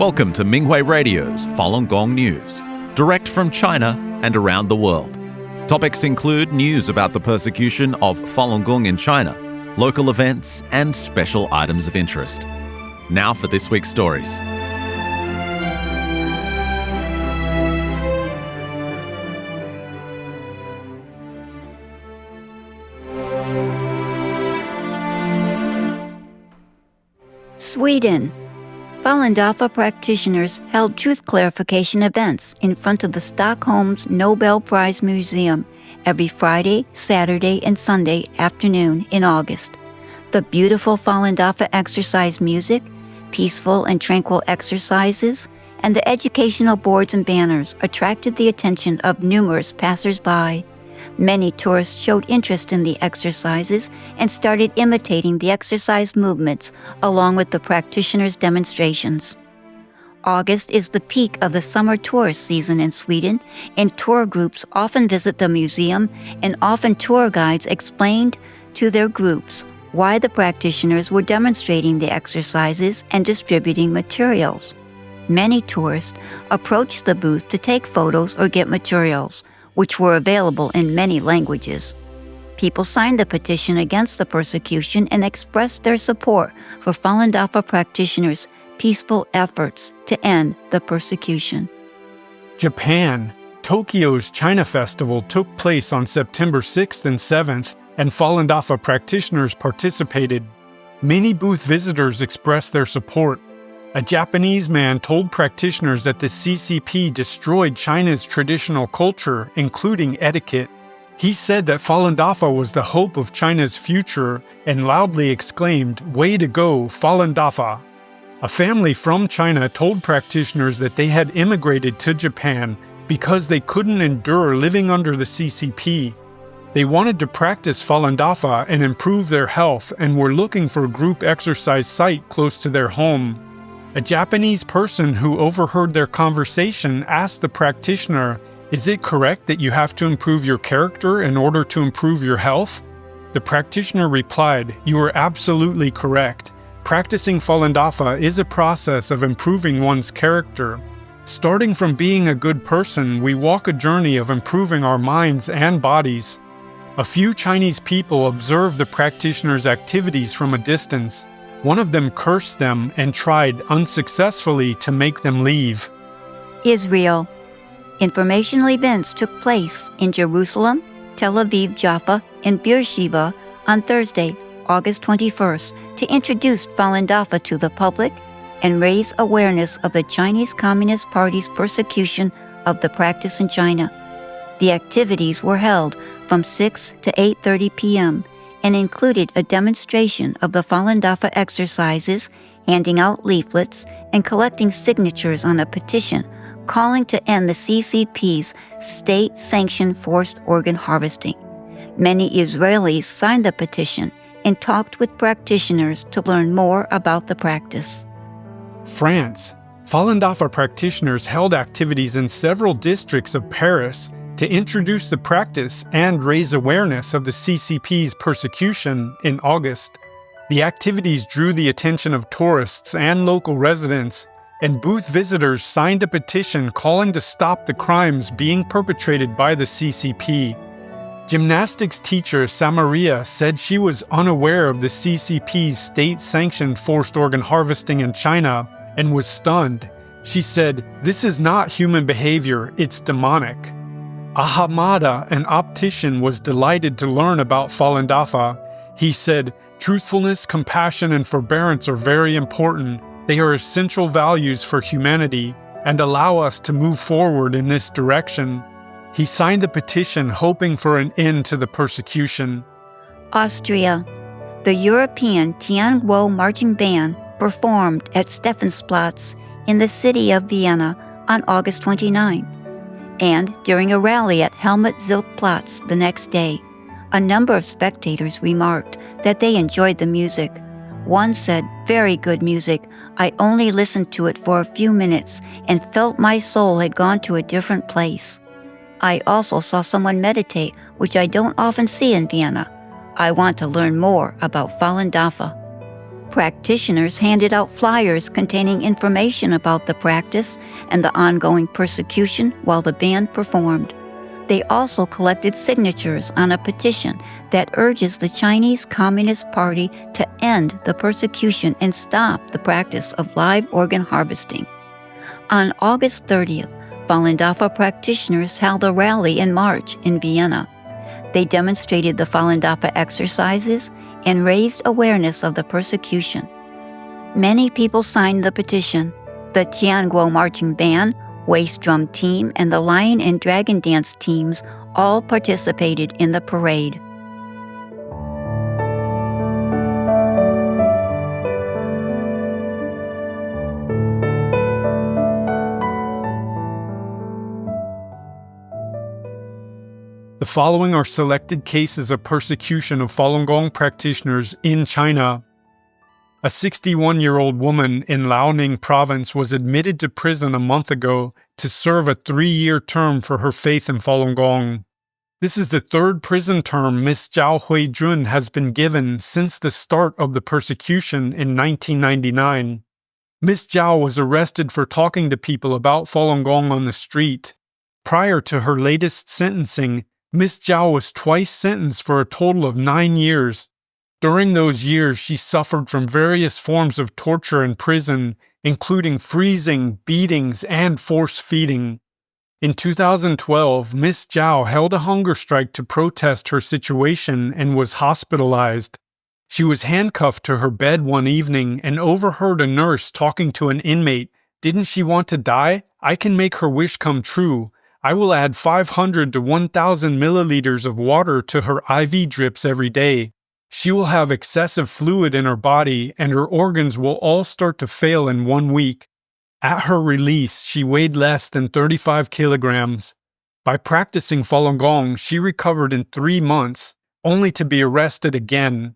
Welcome to Minghui Radio's Falun Gong News, direct from China and around the world. Topics include news about the persecution of Falun Gong in China, local events, and special items of interest. Now for this week's stories. Sweden. Falun Dafa practitioners held truth clarification events in front of the Stockholm's Nobel Prize Museum every Friday, Saturday, and Sunday afternoon in August. The beautiful Falun Dafa exercise music, peaceful and tranquil exercises, and the educational boards and banners attracted the attention of numerous passers-by. Many tourists showed interest in the exercises and started imitating the exercise movements along with the practitioners' demonstrations. August is the peak of the summer tourist season in Sweden, and tour groups often visit the museum, and often tour guides explained to their groups why the practitioners were demonstrating the exercises and distributing materials. Many tourists approached the booth to take photos or get materials, which were available in many languages. People signed the petition against the persecution and expressed their support for Falun Dafa practitioners' peaceful efforts to end the persecution. Japan. Tokyo's China Festival took place on September 6th and 7th, and Falun Dafa practitioners participated. Many booth visitors expressed their support. A Japanese man told practitioners that the CCP destroyed China's traditional culture, including etiquette. He said that Falun Dafa was the hope of China's future and loudly exclaimed, "Way to go, Falun Dafa!" A family from China told practitioners that they had immigrated to Japan because they couldn't endure living under the CCP. They wanted to practice Falun Dafa and improve their health and were looking for a group exercise site close to their home. A Japanese person who overheard their conversation asked the practitioner, "Is it correct that you have to improve your character in order to improve your health?" The practitioner replied, "You are absolutely correct. Practicing Falun Dafa is a process of improving one's character. Starting from being a good person, we walk a journey of improving our minds and bodies." A few Chinese people observed the practitioners' activities from a distance. One of them cursed them and tried unsuccessfully to make them leave. Israel. Informational events took place in Jerusalem, Tel Aviv, Jaffa, and Beersheba on Thursday, August 21st, to introduce Falun Dafa to the public and raise awareness of the Chinese Communist Party's persecution of the practice in China. The activities were held from 6 to 8:30 p.m. and included a demonstration of the Falun Dafa exercises, handing out leaflets, and collecting signatures on a petition calling to end the CCP's state-sanctioned forced organ harvesting. Many Israelis signed the petition and talked with practitioners to learn more about the practice. France. Falun Dafa practitioners held activities in several districts of Paris to introduce the practice and raise awareness of the CCP's persecution in August. The activities drew the attention of tourists and local residents, and booth visitors signed a petition calling to stop the crimes being perpetrated by the CCP. Gymnastics teacher Samaria said she was unaware of the CCP's state-sanctioned forced organ harvesting in China and was stunned. She said, "This is not human behavior, it's demonic." Ahamada, an optician, was delighted to learn about Falun Dafa. He said, "Truthfulness, compassion, and forbearance are very important. They are essential values for humanity and allow us to move forward in this direction." He signed the petition hoping for an end to the persecution. Austria. The European Tianguo marching band performed at Stephansplatz in the city of Vienna on August 29th. And during a rally at Helmut-Zilk-Platz the next day, a number of spectators remarked that they enjoyed the music. One said, "Very good music. I only listened to it for a few minutes and felt my soul had gone to a different place. I also saw someone meditate, which I don't often see in Vienna. I want to learn more about Falun Dafa." Practitioners handed out flyers containing information about the practice and the ongoing persecution while the band performed. They also collected signatures on a petition that urges the Chinese Communist Party to end the persecution and stop the practice of live organ harvesting. On August 30th, Falun Dafa practitioners held a rally in March in Vienna. They demonstrated the Falun Dafa exercises and raised awareness of the persecution. Many people signed the petition. The Tianguo marching band, waist drum team, and the lion and dragon dance teams all participated in the parade. The following are selected cases of persecution of Falun Gong practitioners in China. A 61-year-old woman in Liaoning province was admitted to prison a month ago to serve a 3-year term for her faith in Falun Gong. This is the third prison term Miss Zhao Huijun has been given since the start of the persecution in 1999. Miss Zhao was arrested for talking to people about Falun Gong on the street. Prior to her latest sentencing, Miss Zhao was twice sentenced for a total of 9 years. During those years, she suffered from various forms of torture in prison, including freezing, beatings, and force feeding. In 2012, Miss Zhao held a hunger strike to protest her situation and was hospitalized. She was handcuffed to her bed one evening and overheard a nurse talking to an inmate. "Didn't she want to die? I can make her wish come true. I will add 500 to 1,000 milliliters of water to her IV drips every day. She will have excessive fluid in her body and her organs will all start to fail in 1 week." At her release, she weighed less than 35 kilograms. By practicing Falun Gong, she recovered in 3 months, only to be arrested again.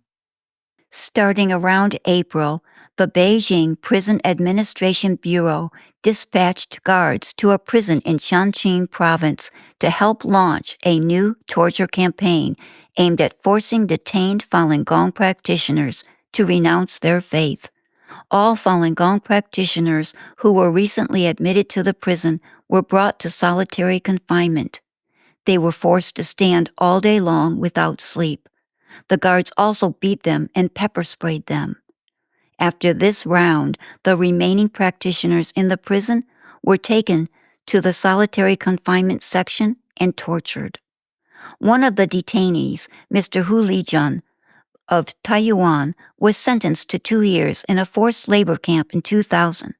Starting around April, the Beijing Prison Administration Bureau dispatched guards to a prison in Shanxi province to help launch a new torture campaign aimed at forcing detained Falun Gong practitioners to renounce their faith. All Falun Gong practitioners who were recently admitted to the prison were brought to solitary confinement. They were forced to stand all day long without sleep. The guards also beat them and pepper sprayed them. After this round, the remaining practitioners in the prison were taken to the solitary confinement section and tortured. One of the detainees, Mr. Hu Lijun of Taiyuan, was sentenced to 2 years in a forced labor camp in 2000.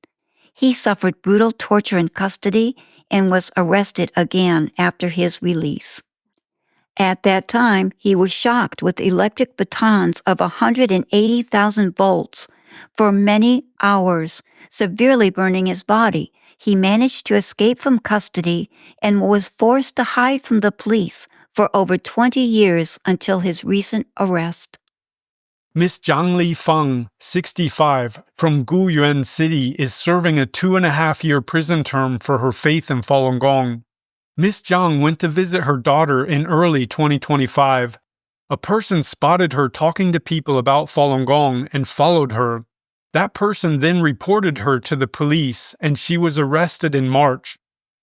He suffered brutal torture in custody and was arrested again after his release. At that time, he was shocked with electric batons of 180,000 volts for many hours, severely burning his body. He managed to escape from custody and was forced to hide from the police for over 20 years until his recent arrest. Miss Zhang Li Feng, 65, from Guyuan City, is serving a 2.5-year prison term for her faith in Falun Gong. Miss Zhang went to visit her daughter in early 2025. A person spotted her talking to people about Falun Gong and followed her. That person then reported her to the police and she was arrested in March.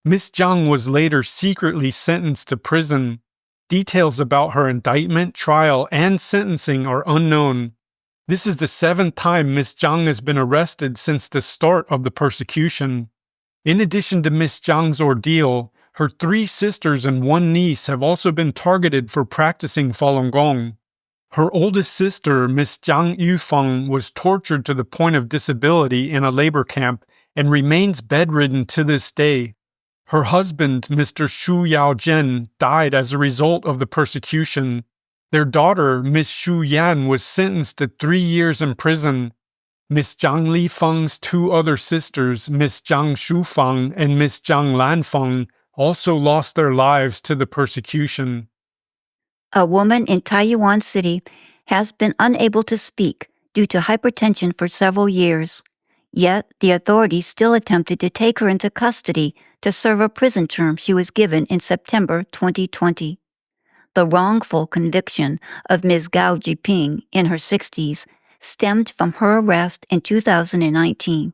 Miss Zhang was later secretly sentenced to prison. Details about her indictment, trial, and sentencing are unknown. This is the 7th time Miss Zhang has been arrested since the start of the persecution. In addition to Miss Zhang's ordeal, her 3 sisters and 1 niece have also been targeted for practicing Falun Gong. Her oldest sister, Miss Zhang Yufeng, was tortured to the point of disability in a labor camp and remains bedridden to this day. Her husband, Mr. Shu Yaozhen, died as a result of the persecution. Their daughter, Miss Shu Yan, was sentenced to 3 years in prison. Miss Zhang Li Feng's 2 other sisters, Miss Zhang Shufeng and Miss Zhang Lanfeng, also lost their lives to the persecution. A woman in Taiyuan City has been unable to speak due to hypertension for several years. Yet, the authorities still attempted to take her into custody to serve a prison term she was given in September 2020. The wrongful conviction of Ms. Gao Jiping, in her 60s, stemmed from her arrest in 2019.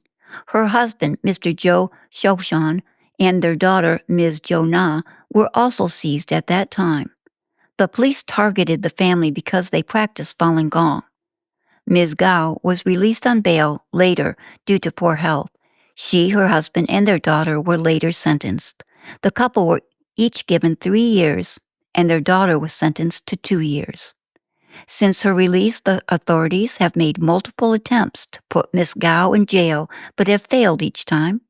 Her husband, Mr. Zhou Shoushan, and their daughter, Ms. Zhou Na, were also seized at that time. The police targeted the family because they practiced Falun Gong. Ms. Gao was released on bail later due to poor health. She, her husband, and their daughter were later sentenced. The couple were each given 3 years, and their daughter was sentenced to 2 years. Since her release, the authorities have made multiple attempts to put Ms. Gao in jail, but have failed each time.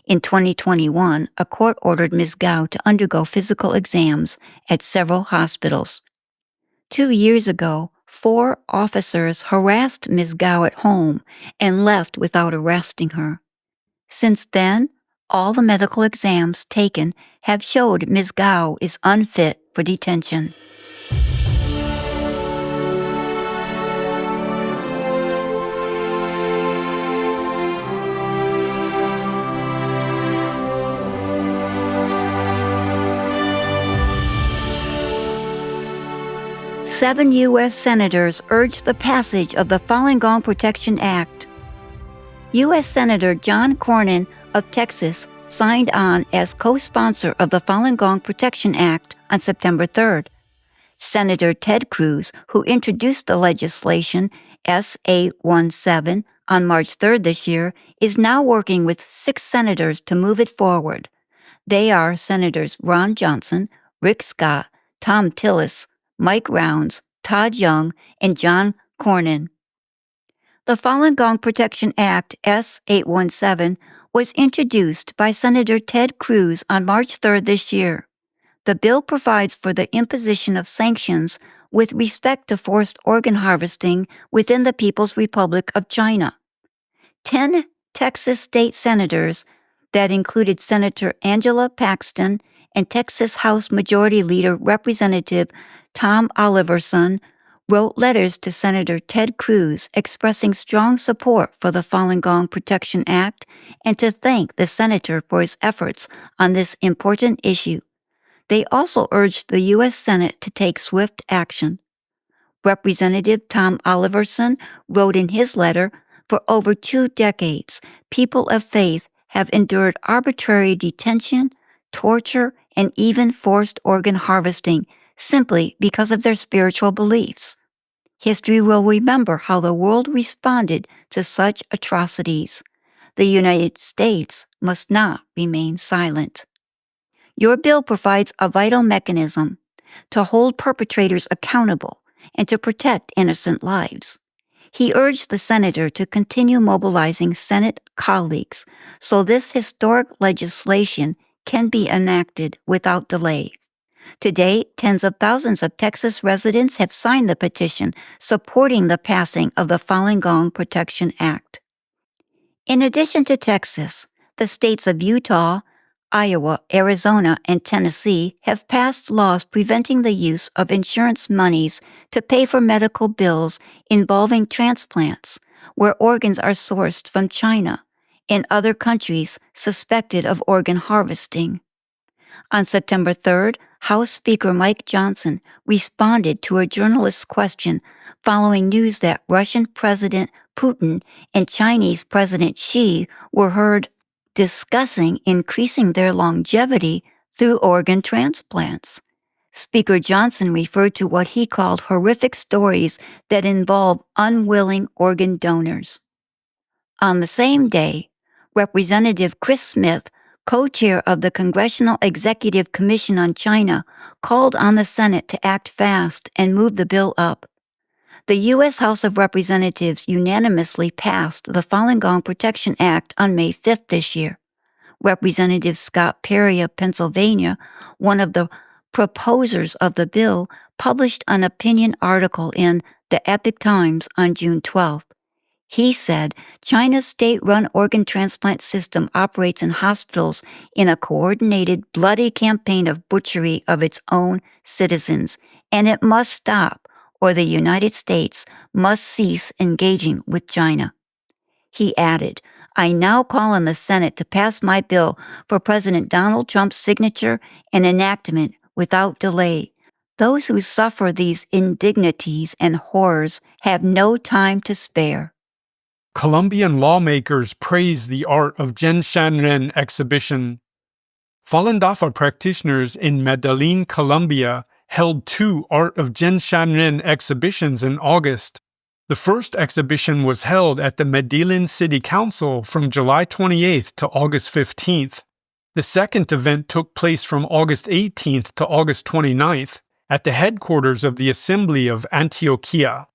In 2021, a court ordered Ms. Gao to undergo physical exams at several hospitals. 2 years ago, 4 officers harassed Ms. Gao at home and left without arresting her. Since then, all the medical exams taken have showed Ms. Gao is unfit for detention. Seven U.S. senators urged the passage of the Falun Gong Protection Act. U.S. Senator John Cornyn of Texas signed on as co-sponsor of the Falun Gong Protection Act on September 3rd. Senator Ted Cruz, who introduced the legislation, S-817, on March 3rd this year, is now working with 6 senators to move it forward. They are Senators Ron Johnson, Rick Scott, Tom Tillis, Mike Rounds, Todd Young, and John Cornyn. The Falun Gong Protection Act, S-817, was introduced by Senator Ted Cruz on March 3rd this year. The bill provides for the imposition of sanctions with respect to forced organ harvesting within the People's Republic of China. 10 Texas state senators, that included Senator Angela Paxton and Texas House Majority Leader Representative Tom Oliverson, wrote letters to Senator Ted Cruz expressing strong support for the Falun Gong Protection Act and to thank the senator for his efforts on this important issue. They also urged the U.S. Senate to take swift action. Representative Tom Oliverson wrote in his letter, "For over 2 decades, people of faith have endured arbitrary detention, torture, and even forced organ harvesting simply because of their spiritual beliefs. History will remember how the world responded to such atrocities. The United States must not remain silent." Your bill provides a vital mechanism to hold perpetrators accountable and to protect innocent lives. He urged the senator to continue mobilizing Senate colleagues so this historic legislation can be enacted without delay. To date, tens of thousands of Texas residents have signed the petition supporting the passing of the Falun Gong Protection Act. In addition to Texas, the states of Utah, Iowa, Arizona, and Tennessee have passed laws preventing the use of insurance monies to pay for medical bills involving transplants, where organs are sourced from China and other countries suspected of organ harvesting. On September 3rd, House Speaker Mike Johnson responded to a journalist's question following news that Russian President Putin and Chinese President Xi were heard discussing increasing their longevity through organ transplants. Speaker Johnson referred to what he called horrific stories that involve unwilling organ donors. On the same day, Representative Chris Smith, co-chair of the Congressional Executive Commission on China, called on the Senate to act fast and move the bill up. The U.S. House of Representatives unanimously passed the Falun Gong Protection Act on May 5th this year. Representative Scott Perry of Pennsylvania, one of the proposers of the bill, published an opinion article in the Epoch Times on June 12th. He said China's state-run organ transplant system operates in hospitals in a coordinated, bloody campaign of butchery of its own citizens, and it must stop, or the United States must cease engaging with China. He added, "I now call on the Senate to pass my bill for President Donald Trump's signature and enactment without delay. Those who suffer these indignities and horrors have no time to spare. Colombian lawmakers praise the art of Zhenshanren exhibition. Falun Dafa practitioners in Medellin, Colombia, held 2 Art of Zhenshanren exhibitions in August. The first exhibition was held at the Medellin City Council from July 28th to August 15th. The second event took place from August 18th to August 29th at the headquarters of the Assembly of Antioquia.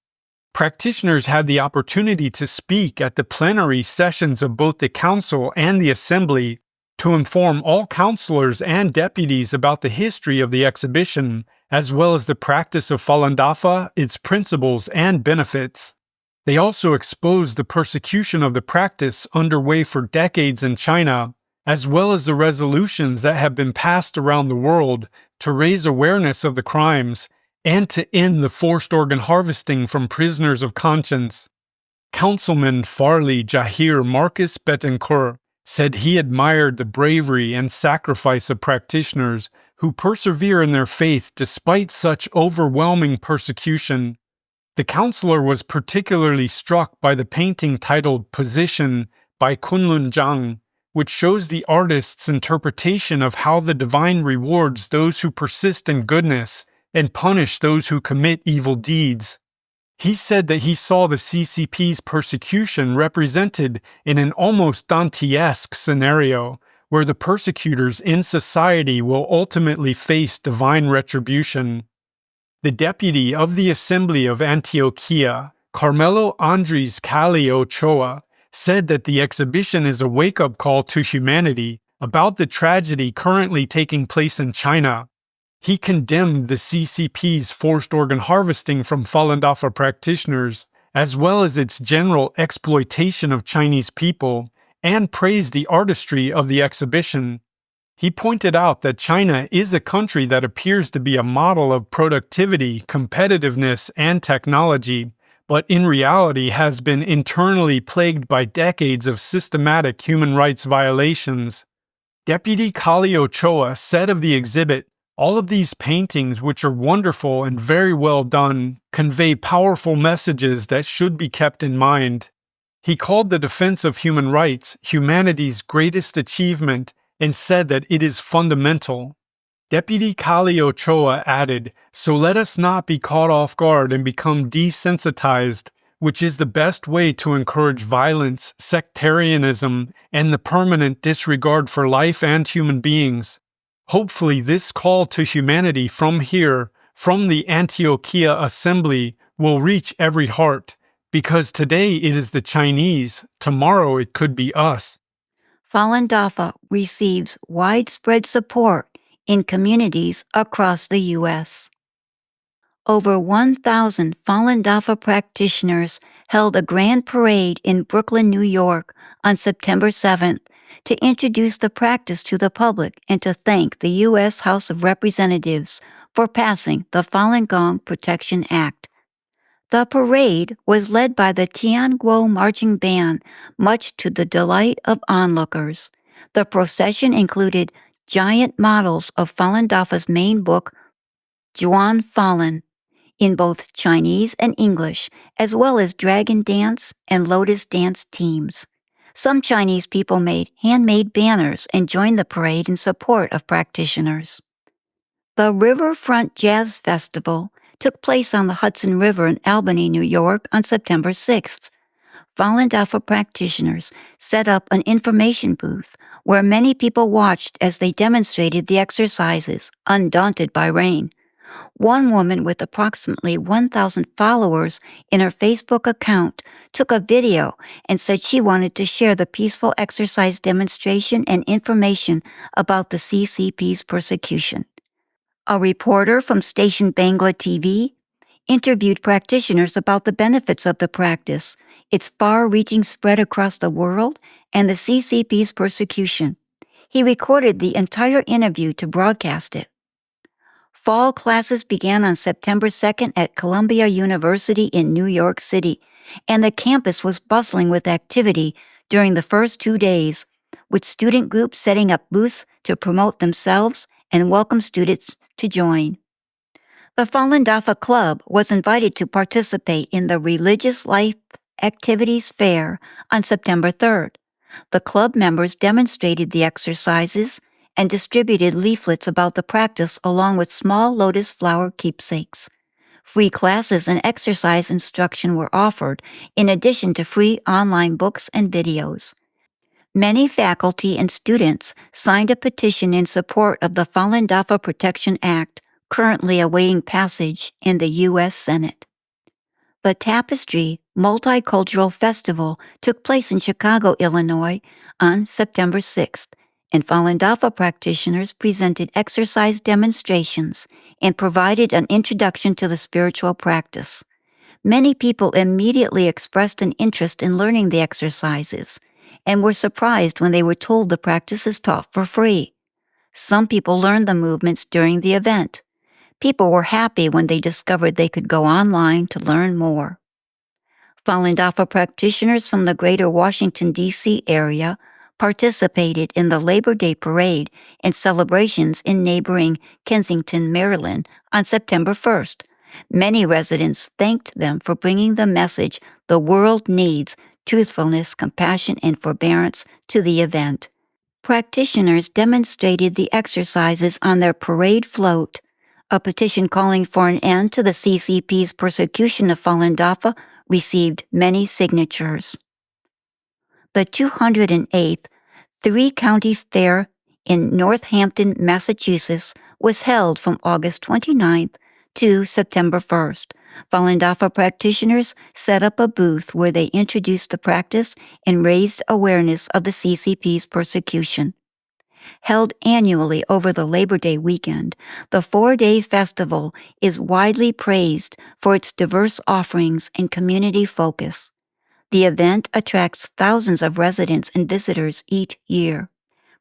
Practitioners had the opportunity to speak at the plenary sessions of both the council and the assembly to inform all councilors and deputies about the history of the exhibition, as well as the practice of Falun Dafa, its principles and benefits. They also exposed the persecution of the practice underway for decades in China, as well as the resolutions that have been passed around the world to raise awareness of the crimes and to end the forced organ harvesting from prisoners of conscience. Councilman Farley Jahir Marcus Betancourt said he admired the bravery and sacrifice of practitioners who persevere in their faith despite such overwhelming persecution. The counselor was particularly struck by the painting titled Position by Kunlun Zhang, which shows the artist's interpretation of how the divine rewards those who persist in goodness and punish those who commit evil deeds. He said that he saw the CCP's persecution represented in an almost Dantesque scenario, where the persecutors in society will ultimately face divine retribution. The deputy of the Assembly of Antioquia, Carmelo Andres Cali Ochoa, said that the exhibition is a wake-up call to humanity about the tragedy currently taking place in China. He condemned the CCP's forced organ harvesting from Falun Dafa practitioners, as well as its general exploitation of Chinese people, and praised the artistry of the exhibition. He pointed out that China is a country that appears to be a model of productivity, competitiveness, and technology, but in reality has been internally plagued by decades of systematic human rights violations. Deputy Kali Ochoa said of the exhibit, "All of these paintings, which are wonderful and very well done, convey powerful messages that should be kept in mind." He called the defense of human rights humanity's greatest achievement and said that it is fundamental. Deputy Kali Ochoa added, "So let us not be caught off guard and become desensitized, which is the best way to encourage violence, sectarianism, and the permanent disregard for life and human beings. Hopefully this call to humanity from here, from the Antioquia Assembly, will reach every heart, because today it is the Chinese, tomorrow it could be us." Falun Dafa receives widespread support in communities across the U.S. Over 1,000 Falun Dafa practitioners held a grand parade in Brooklyn, New York on September 7th to introduce the practice to the public and to thank the U.S. House of Representatives for passing the Falun Gong Protection Act. The parade was led by the Tianguo Marching Band, much to the delight of onlookers. The procession included giant models of Falun Dafa's main book, Zhuan Falun, in both Chinese and English, as well as dragon dance and lotus dance teams. Some Chinese people made handmade banners and joined the parade in support of practitioners. The Riverfront Jazz Festival took place on the Hudson River in Albany, New York on September 6th. Falun Dafa practitioners set up an information booth where many people watched as they demonstrated the exercises, undaunted by rain. One woman with approximately 1,000 followers in her Facebook account took a video and said she wanted to share the peaceful exercise demonstration and information about the CCP's persecution. A reporter from station Bangla TV interviewed practitioners about the benefits of the practice, its far-reaching spread across the world, and the CCP's persecution. He recorded the entire interview to broadcast it. Fall classes began on September 2nd at Columbia University in New York City, and the campus was bustling with activity during the first 2 days, with student groups setting up booths to promote themselves and welcome students to join. The Falun Dafa Club was invited to participate in the Religious Life Activities Fair on September 3rd. The club members demonstrated the exercises and distributed leaflets about the practice along with small lotus flower keepsakes. Free classes and exercise instruction were offered, in addition to free online books and videos. Many faculty and students signed a petition in support of the Falun Dafa Protection Act, currently awaiting passage in the U.S. Senate. The Tapestry Multicultural Festival took place in Chicago, Illinois on September 6th, and Falun Dafa practitioners presented exercise demonstrations and provided an introduction to the spiritual practice. Many people immediately expressed an interest in learning the exercises and were surprised when they were told the practice is taught for free. Some people learned the movements during the event. People were happy when they discovered they could go online to learn more. Falun Dafa practitioners from the greater Washington, D.C. area participated in the Labor Day Parade and celebrations in neighboring Kensington, Maryland on September 1st. Many residents thanked them for bringing the message the world needs, truthfulness, compassion, and forbearance, to the event. Practitioners demonstrated the exercises on their parade float. A petition calling for an end to the CCP's persecution of Falun Dafa received many signatures. The 208th Three-County Fair in Northampton, Massachusetts was held from August 29th to September 1st. Falun Dafa practitioners set up a booth where they introduced the practice and raised awareness of the CCP's persecution. Held annually over the Labor Day weekend, the 4-day festival is widely praised for its diverse offerings and community focus. The event attracts thousands of residents and visitors each year.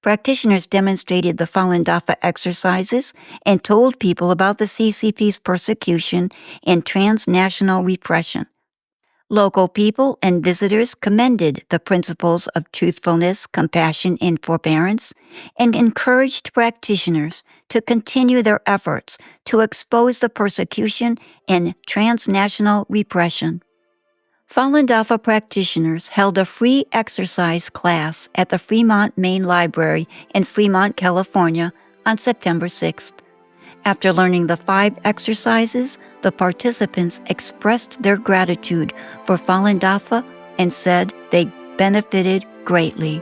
Practitioners demonstrated the Falun Dafa exercises and told people about the CCP's persecution and transnational repression. Local people and visitors commended the principles of truthfulness, compassion, and forbearance, and encouraged practitioners to continue their efforts to expose the persecution and transnational repression. Falun Dafa practitioners held a free exercise class at the Fremont Main Library in Fremont, California on September 6th. After learning the 5 exercises, the participants expressed their gratitude for Falun Dafa and said they benefited greatly.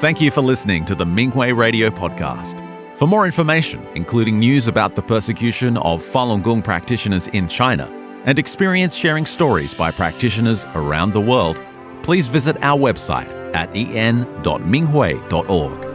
Thank you for listening to the Minghui Radio Podcast. For more information, including news about the persecution of Falun Gong practitioners in China and experience sharing stories by practitioners around the world, please visit our website at en.minghui.org.